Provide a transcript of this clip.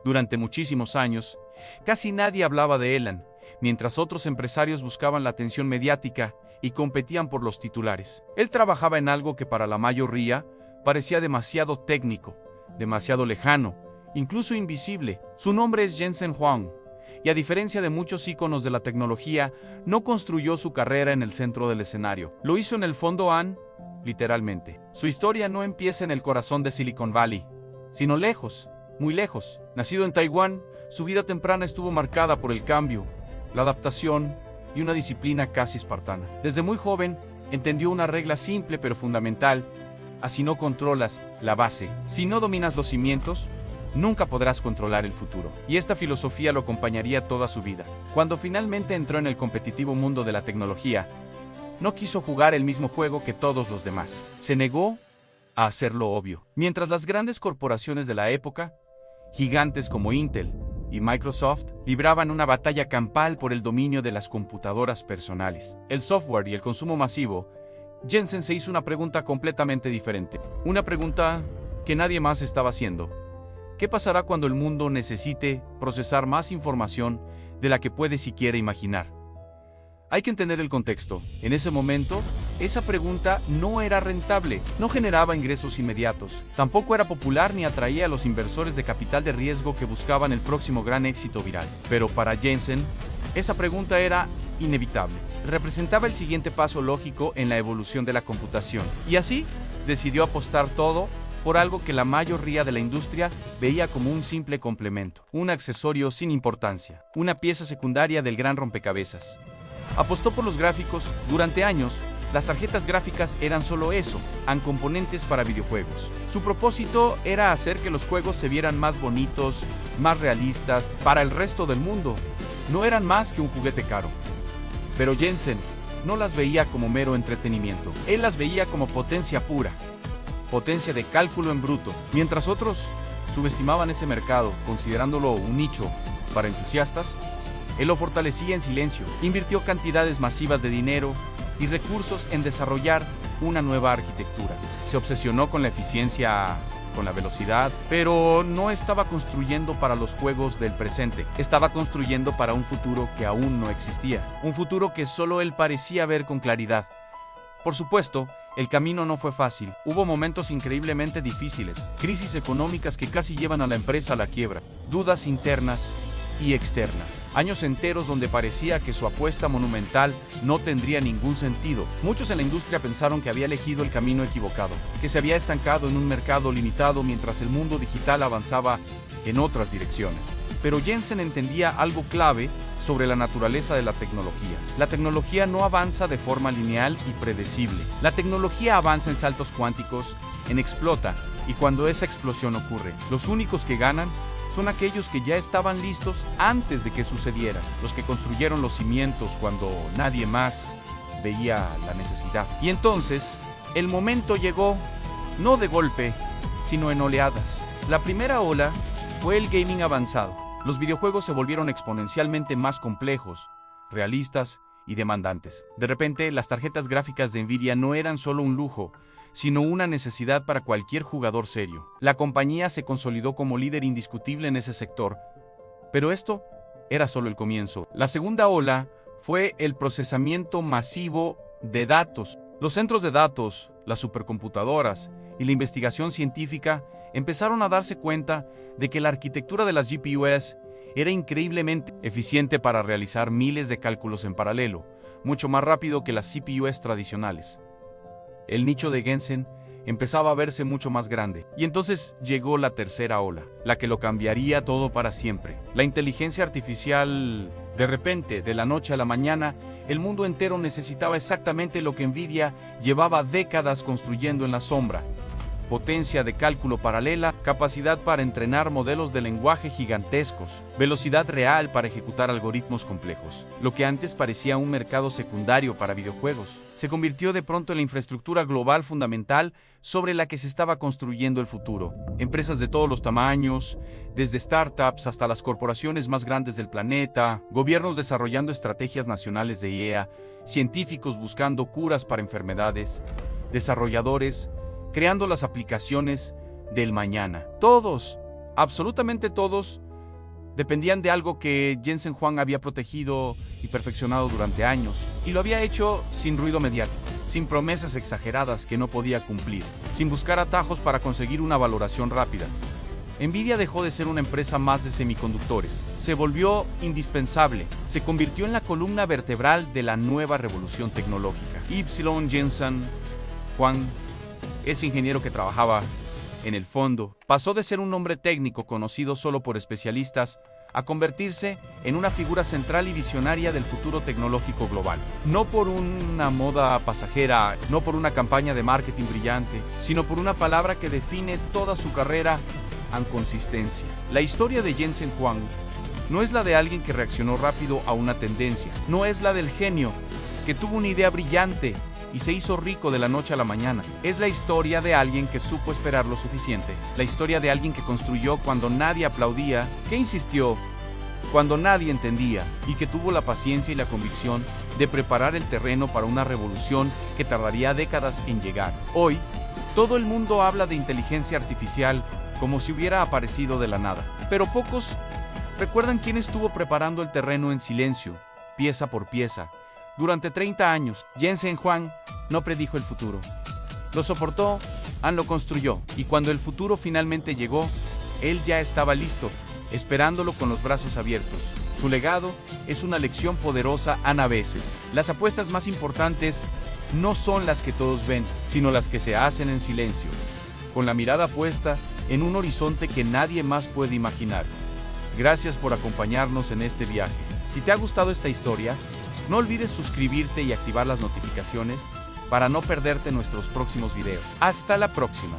Durante muchísimos años, casi nadie hablaba de Elon, mientras otros empresarios buscaban la atención mediática y competían por los titulares. Él trabajaba en algo que para la mayoría parecía demasiado técnico, demasiado lejano, incluso invisible. Su nombre es Jensen Huang, y a diferencia de muchos íconos de la tecnología, no construyó su carrera en el centro del escenario. Lo hizo en el fondo literalmente. Su historia no empieza en el corazón de Silicon Valley, sino lejos, muy lejos. Nacido en Taiwán, su vida temprana estuvo marcada por el cambio, la adaptación y una disciplina casi espartana. Desde muy joven, entendió una regla simple pero fundamental: así no controlas la base, si no dominas los cimientos, nunca podrás controlar el futuro. Y esta filosofía lo acompañaría toda su vida. Cuando finalmente entró en el competitivo mundo de la tecnología, no quiso jugar el mismo juego que todos los demás. Se negó a hacer lo obvio. Mientras las grandes corporaciones de la época, gigantes como Intel y Microsoft, libraban una batalla campal por el dominio de las computadoras personales, el software y el consumo masivo, Jensen se hizo una pregunta completamente diferente. Una pregunta que nadie más estaba haciendo. ¿Qué pasará cuando el mundo necesite procesar más información de la que puede siquiera imaginar? Hay que entender el contexto. En ese momento, esa pregunta no era rentable, no generaba ingresos inmediatos, tampoco era popular ni atraía a los inversores de capital de riesgo que buscaban el próximo gran éxito viral. Pero para Jensen, esa pregunta era inevitable. Representaba el siguiente paso lógico en la evolución de la computación. Y así, decidió apostar todo por algo que la mayoría de la industria veía como un simple complemento, un accesorio sin importancia, una pieza secundaria del gran rompecabezas. Apostó por los gráficos. Durante años, las tarjetas gráficas eran solo eso, componentes para videojuegos. Su propósito era hacer que los juegos se vieran más bonitos, más realistas, para el resto del mundo. No eran más que un juguete caro. Pero Jensen no las veía como mero entretenimiento. Él las veía como potencia pura, potencia de cálculo en bruto. Mientras otros subestimaban ese mercado, considerándolo un nicho para entusiastas, él lo fortalecía en silencio. Invirtió cantidades masivas de dinero y recursos en desarrollar una nueva arquitectura. Se obsesionó con la eficiencia, con la velocidad, pero no estaba construyendo para los juegos del presente. Estaba construyendo para un futuro que aún no existía. Un futuro que solo él parecía ver con claridad. Por supuesto, el camino no fue fácil. Hubo momentos increíblemente difíciles, crisis económicas que casi llevan a la empresa a la quiebra, dudas internas y externas. Años enteros donde parecía que su apuesta monumental no tendría ningún sentido. Muchos en la industria pensaron que había elegido el camino equivocado, que se había estancado en un mercado limitado mientras el mundo digital avanzaba en otras direcciones. Pero Jensen entendía algo clave sobre la naturaleza de la tecnología. La tecnología no avanza de forma lineal y predecible. La tecnología avanza en saltos cuánticos, en explota, y cuando esa explosión ocurre, los únicos que ganan son aquellos que ya estaban listos antes de que sucediera, los que construyeron los cimientos cuando nadie más veía la necesidad. Y entonces, el momento llegó, no de golpe, sino en oleadas. La primera ola fue el gaming avanzado. Los videojuegos se volvieron exponencialmente más complejos, realistas y demandantes. De repente, las tarjetas gráficas de Nvidia no eran solo un lujo, sino una necesidad para cualquier jugador serio. La compañía se consolidó como líder indiscutible en ese sector, pero esto era solo el comienzo. La segunda ola fue el procesamiento masivo de datos. Los centros de datos, las supercomputadoras y la investigación científica empezaron a darse cuenta de que la arquitectura de las GPUs era increíblemente eficiente para realizar miles de cálculos en paralelo, mucho más rápido que las CPUs tradicionales. El nicho de Jensen empezaba a verse mucho más grande. Y entonces llegó la tercera ola, la que lo cambiaría todo para siempre. La inteligencia artificial. De repente, de la noche a la mañana, el mundo entero necesitaba exactamente lo que Nvidia llevaba décadas construyendo en la sombra: potencia de cálculo paralela, capacidad para entrenar modelos de lenguaje gigantescos, velocidad real para ejecutar algoritmos complejos. Lo que antes parecía un mercado secundario para videojuegos, se convirtió de pronto en la infraestructura global fundamental sobre la que se estaba construyendo el futuro. Empresas de todos los tamaños, desde startups hasta las corporaciones más grandes del planeta, gobiernos desarrollando estrategias nacionales de IA, científicos buscando curas para enfermedades, desarrolladores creando las aplicaciones del mañana. Todos, absolutamente todos, Dependían de algo que Jensen Huang había protegido y perfeccionado durante años, y lo había hecho sin ruido mediático, sin promesas exageradas que no podía cumplir, sin buscar atajos para conseguir una valoración rápida. Nvidia dejó de ser una empresa más de semiconductores, se volvió indispensable, se convirtió en la columna vertebral de la nueva revolución tecnológica. Jensen Huang, ese ingeniero que trabajaba en el fondo, pasó de ser un hombre técnico conocido solo por especialistas a convertirse en una figura central y visionaria del futuro tecnológico global. No por una moda pasajera, no por una campaña de marketing brillante, sino por una palabra que define toda su carrera: consistencia. La historia de Jensen Huang no es la de alguien que reaccionó rápido a una tendencia, no es la del genio que tuvo una idea brillante y se hizo rico de la noche a la mañana. Es la historia de alguien que supo esperar lo suficiente, la historia de alguien que construyó cuando nadie aplaudía, que insistió cuando nadie entendía y que tuvo la paciencia y la convicción de preparar el terreno para una revolución que tardaría décadas en llegar. Hoy, todo el mundo habla de inteligencia artificial como si hubiera aparecido de la nada, pero pocos recuerdan quién estuvo preparando el terreno en silencio, pieza por pieza. Durante 30 años, Jensen Huang no predijo el futuro. Lo soportó, lo construyó, y cuando el futuro finalmente llegó, él ya estaba listo, esperándolo con los brazos abiertos. Su legado es una lección poderosa a veces. Las apuestas más importantes no son las que todos ven, sino las que se hacen en silencio, con la mirada puesta en un horizonte que nadie más puede imaginar. Gracias por acompañarnos en este viaje. Si te ha gustado esta historia, no olvides suscribirte y activar las notificaciones para no perderte nuestros próximos videos. Hasta la próxima.